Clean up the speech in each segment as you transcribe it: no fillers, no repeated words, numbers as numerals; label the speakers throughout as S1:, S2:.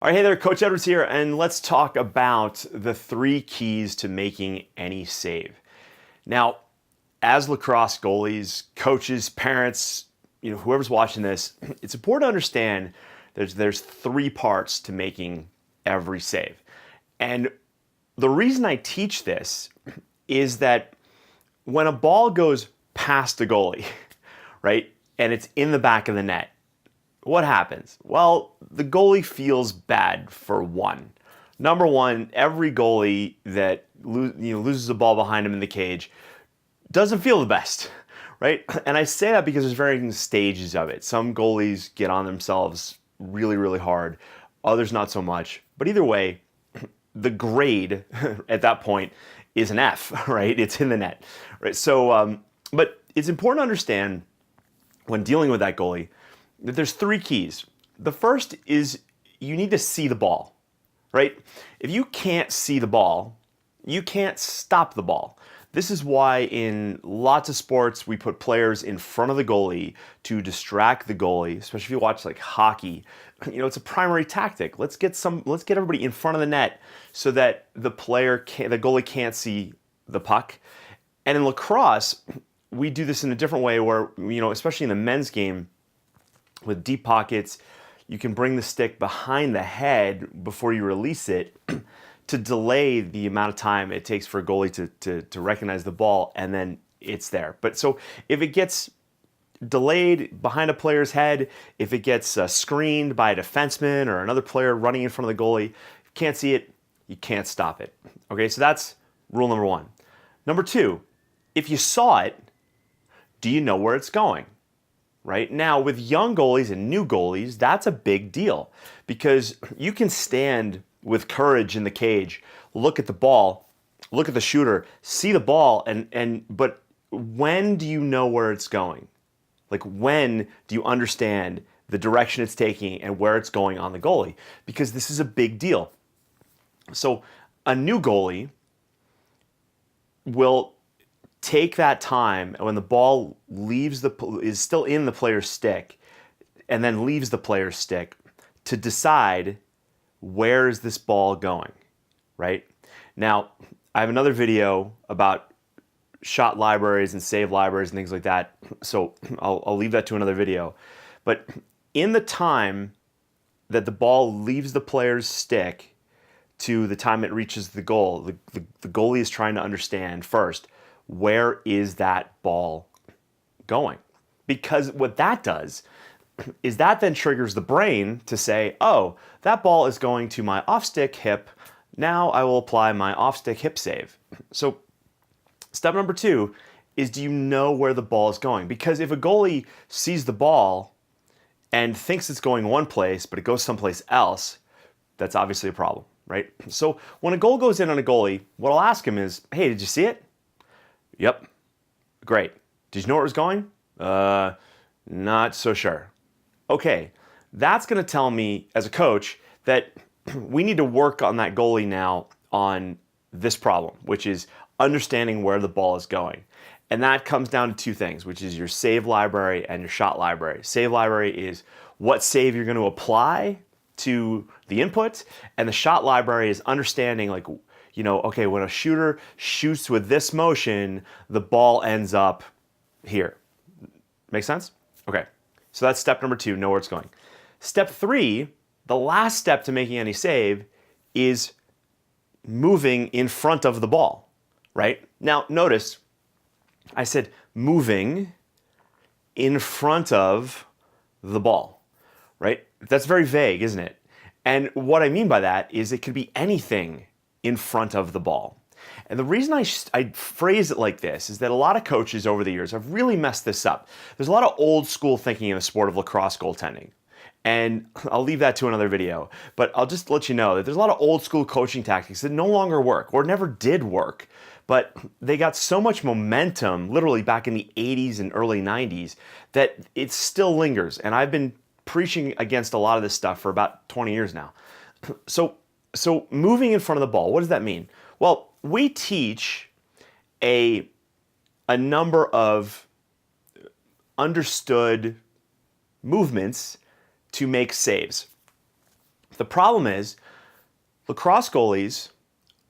S1: All right, hey there, Coach Edwards here, and let's talk about the 3 keys to making any save. Now, as lacrosse goalies, coaches, parents, whoever's watching this, it's important to understand there's 3 parts to making every save. And the reason I teach this is that when a ball goes past the goalie, right, and it's in the back of the net, what happens? Well, the goalie feels bad for one. Number one, every goalie that loses a ball behind him in the cage doesn't feel the best, right? And I say that because there's varying stages of it. Some goalies get on themselves really, really hard. Others not so much. But either way, the grade at that point is an F, right? It's in the net, right? So, but it's important to understand when dealing with that goalie that there's 3 keys. The first is you need to see the ball, right? If you can't see the ball, you can't stop the ball. This is why in lots of sports we put players in front of the goalie to distract the goalie, especially if you watch like hockey. It's a primary tactic. Let's get everybody in front of the net so that the goalie can't see the puck. And in lacrosse, we do this in a different way where, especially in the men's game, with deep pockets, you can bring the stick behind the head before you release it to delay the amount of time it takes for a goalie to recognize the ball, and then it's there. But so if it gets delayed behind a player's head, if it gets screened by a defenseman or another player running in front of the goalie, if you can't see it, you can't stop it. Okay, so that's rule number 1. Number 2, if you saw it, do you know where it's going? Right? Now, with young goalies and new goalies, that's a big deal because you can stand with courage in the cage, look at the ball, look at the shooter, see the ball, but when do you know where it's going? Like, when do you understand the direction it's taking and where it's going on the goalie? Because this is a big deal. So a new goalie will take that time when the ball is still in the player's stick and then leaves the player's stick to decide where is this ball going, right? Now, I have another video about shot libraries and save libraries and things like that, so I'll leave that to another video. But in the time that the ball leaves the player's stick to the time it reaches the goal, the goalie is trying to understand first, where is that ball going? Because what that does is that then triggers the brain to say, oh, that ball is going to my off-stick hip. Now I will apply my off-stick hip save. So step number 2 is, do you know where the ball is going? Because if a goalie sees the ball and thinks it's going one place, but it goes someplace else, that's obviously a problem, right? So when a goal goes in on a goalie, what I'll ask him is, hey, did you see it? Yep. Great. Did you know where it was going? Not so sure. Okay. That's going to tell me as a coach that we need to work on that goalie now on this problem, which is understanding where the ball is going. And that comes down to 2 things, which is your save library and your shot library. Save library is what save you're going to apply to the input, and the shot library is understanding okay, when a shooter shoots with this motion, the ball ends up here. Make sense? Okay. So that's step number 2, know where it's going. Step 3, the last step to making any save, is moving in front of the ball, right? Now, notice I said moving in front of the ball, right? That's very vague, isn't it? And what I mean by that is it could be anything in front of the ball. And the reason I phrase it like this is that a lot of coaches over the years have really messed this up. There's a lot of old school thinking in the sport of lacrosse goaltending. And I'll leave that to another video, but I'll just let you know that there's a lot of old school coaching tactics that no longer work or never did work, but they got so much momentum literally back in the 80s and early 90s that it still lingers. And I've been preaching against a lot of this stuff for about 20 years now. So moving in front of the ball, what does that mean? Well, we teach a number of understood movements to make saves. The problem is lacrosse goalies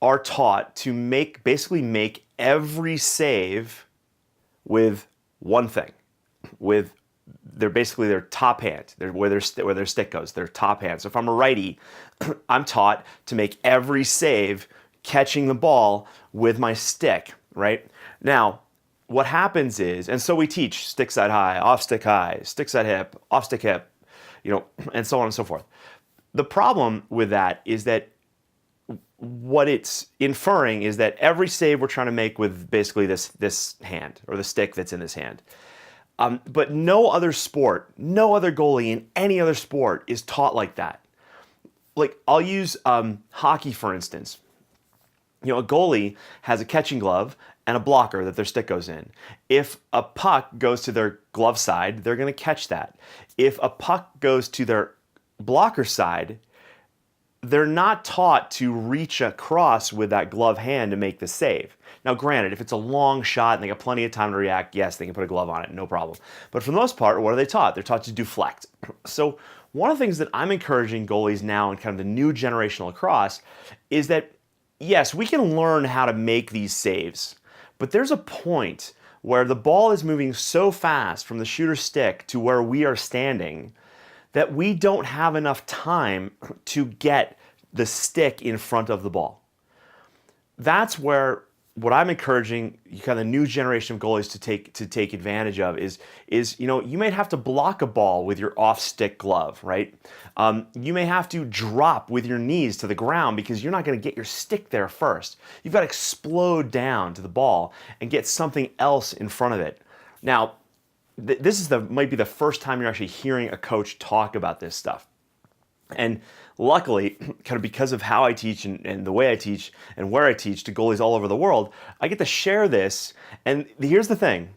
S1: are taught to basically make every save with one thing, with their top hand, where their stick goes, their top hand. So if I'm a righty, I'm taught to make every save catching the ball with my stick, right? Now, what happens is, and so we teach stick side high, stick side hip, off stick hip, and so on and so forth. The problem with that is that what it's inferring is that every save we're trying to make with basically this hand or the stick that's in this hand. But no other sport, no other goalie in any other sport is taught like that. Like I'll use hockey for instance. A goalie has a catching glove and a blocker that their stick goes in. If a puck goes to their glove side, they're going to catch that. If a puck goes to their blocker side, they're not taught to reach across with that glove hand to make the save. Now, granted, if it's a long shot and they got plenty of time to react, yes, they can put a glove on it, no problem. But for the most part, what are they taught? They're taught to deflect. So one of the things that I'm encouraging goalies now in kind of the new generation lacrosse is that, yes, we can learn how to make these saves, but there's a point where the ball is moving so fast from the shooter's stick to where we are standing that we don't have enough time to get the stick in front of the ball. That's where what I'm encouraging kind of the new generation of goalies to take advantage of is you might have to block a ball with your off-stick glove, right? You may have to drop with your knees to the ground because you're not going to get your stick there first. You've got to explode down to the ball and get something else in front of it. Now, this might be the first time you're actually hearing a coach talk about this stuff. And luckily, kind of because of how I teach and the way I teach and where I teach to goalies all over the world, I get to share this. And here's the thing.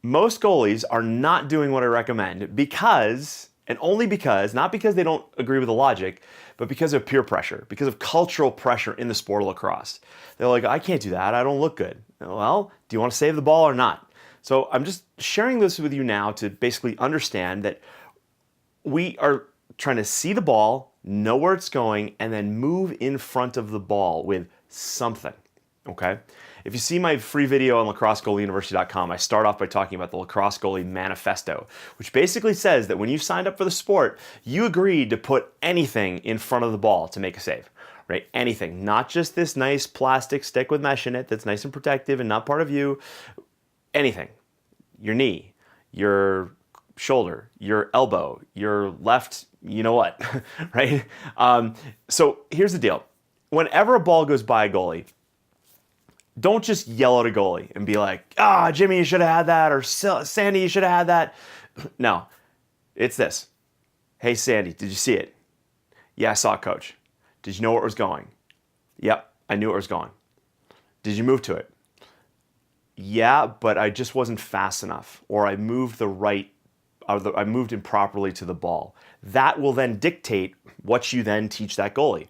S1: Most goalies are not doing what I recommend because, and only because, not because they don't agree with the logic, but because of peer pressure, because of cultural pressure in the sport of lacrosse. They're like, I can't do that. I don't look good. Well, do you want to save the ball or not? So I'm just sharing this with you now to basically understand that we are trying to see the ball, know where it's going, and then move in front of the ball with something, okay? If you see my free video on lacrossegoalieuniversity.com, I start off by talking about the Lacrosse Goalie Manifesto, which basically says that when you signed up for the sport, you agreed to put anything in front of the ball to make a save, right? Anything, not just this nice plastic stick with mesh in it that's nice and protective and not part of you. Anything, your knee, your shoulder, your elbow, your left, you know what, right? So here's the deal. Whenever a ball goes by a goalie, don't just yell at a goalie and be like, Jimmy, you should have had that, or Sandy, you should have had that. No, it's this. Hey, Sandy, did you see it? Yeah, I saw it, coach. Did you know where it was going? Yep, I knew where it was going. Did you move to it? Yeah, but I just wasn't fast enough, or I moved I moved improperly to the ball. That will then dictate what you then teach that goalie.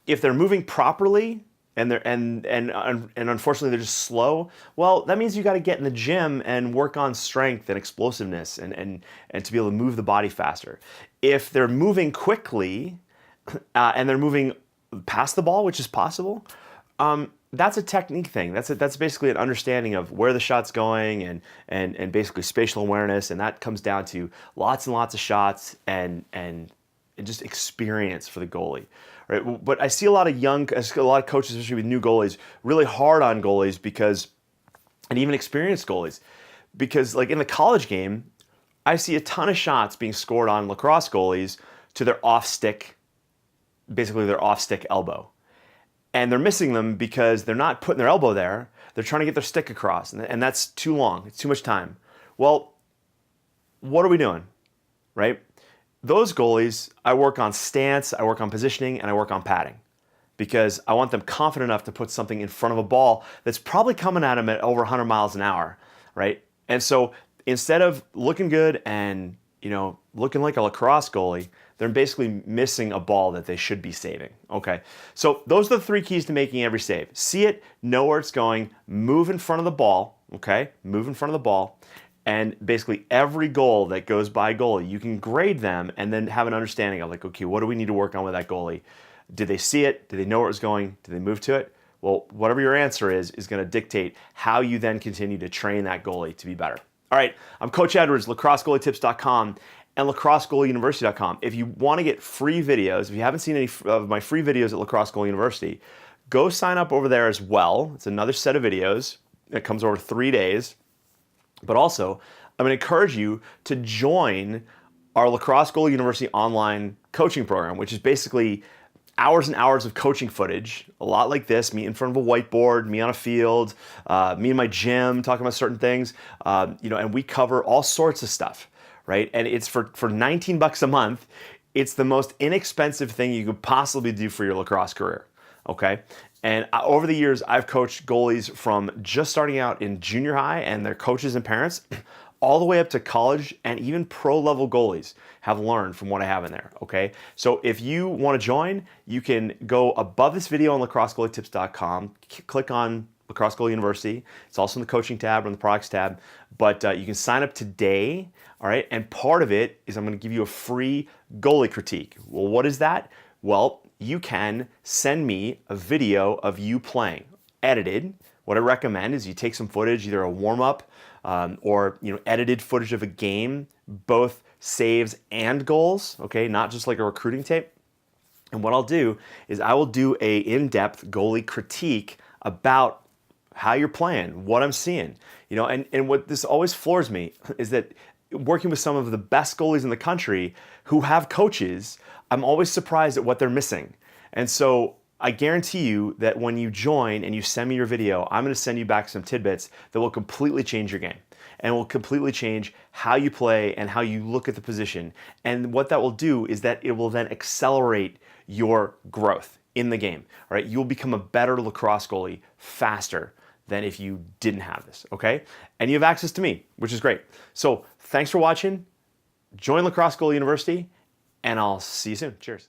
S1: If they're moving properly and unfortunately they're just slow, well, that means you got to get in the gym and work on strength and explosiveness and to be able to move the body faster. If they're moving quickly and they're moving past the ball, which is possible, that's a technique thing. That's basically an understanding of where the shot's going and basically spatial awareness, and that comes down to lots and lots of shots and just experience for the goalie. Right? But I see a lot of coaches, especially with new goalies, really hard on goalies and even experienced goalies, because like in the college game, I see a ton of shots being scored on lacrosse goalies to their off-stick, basically their off-stick elbow. And they're missing them because they're not putting their elbow there. They're trying to get their stick across, and that's too long. It's too much time. Well, what are we doing, right? Those goalies, I work on stance, I work on positioning, and I work on padding because I want them confident enough to put something in front of a ball that's probably coming at them at over 100 miles an hour, right? And so instead of looking good and looking like a lacrosse goalie, they're basically missing a ball that they should be saving. Okay, so those are the three keys to making every save. See it, know where it's going, move in front of the ball, okay? Move in front of the ball, And basically every goal that goes by goalie, you can grade them and then have an understanding of like, okay, what do we need to work on with that goalie? Did they see it? Did they know where it was going? Did they move to it? Well, whatever your answer is going to dictate how you then continue to train that goalie to be better. All right, I'm Coach Edwards, lacrossegoalietips.com and lacrossegoalieuniversity.com. If you want to get free videos, if you haven't seen any of my free videos at Lacrosse Goalie University, go sign up over there as well. It's another set of videos. It comes over 3 days. But also, I'm going to encourage you to join our Lacrosse Goalie University online coaching program, which is basically hours and hours of coaching footage, a lot like this, me in front of a whiteboard, me on a field, me in my gym talking about certain things, and we cover all sorts of stuff, right? And it's for $19 a month. It's the most inexpensive thing you could possibly do for your lacrosse career, okay? And over the years, I've coached goalies from just starting out in junior high and their coaches and parents, all the way up to college, and even pro level goalies have learned from what I have in there, okay? So if you want to join, you can go above this video on lacrossegoalietips.com, click on Lacrosse Goalie University. It's also in the coaching tab or in the products tab, but you can sign up today, all right? And part of it is I'm going to give you a free goalie critique. Well, what is that? Well, you can send me a video of you playing, edited. What I recommend is you take some footage, either a warm-up or edited footage of a game, both saves and goals, okay, not just like a recruiting tape. And what I'll do is I will do a in-depth goalie critique about how you're playing, what I'm seeing, and what this always floors me is that working with some of the best goalies in the country who have coaches, I'm always surprised at what they're missing. And so I guarantee you that when you join and you send me your video, I'm going to send you back some tidbits that will completely change your game and will completely change how you play and how you look at the position. And what that will do is that it will then accelerate your growth in the game. All right, you'll become a better lacrosse goalie faster than if you didn't have this, okay? And you have access to me, which is great. So thanks for watching. Join Lacrosse Goalie University, and I'll see you soon. Cheers.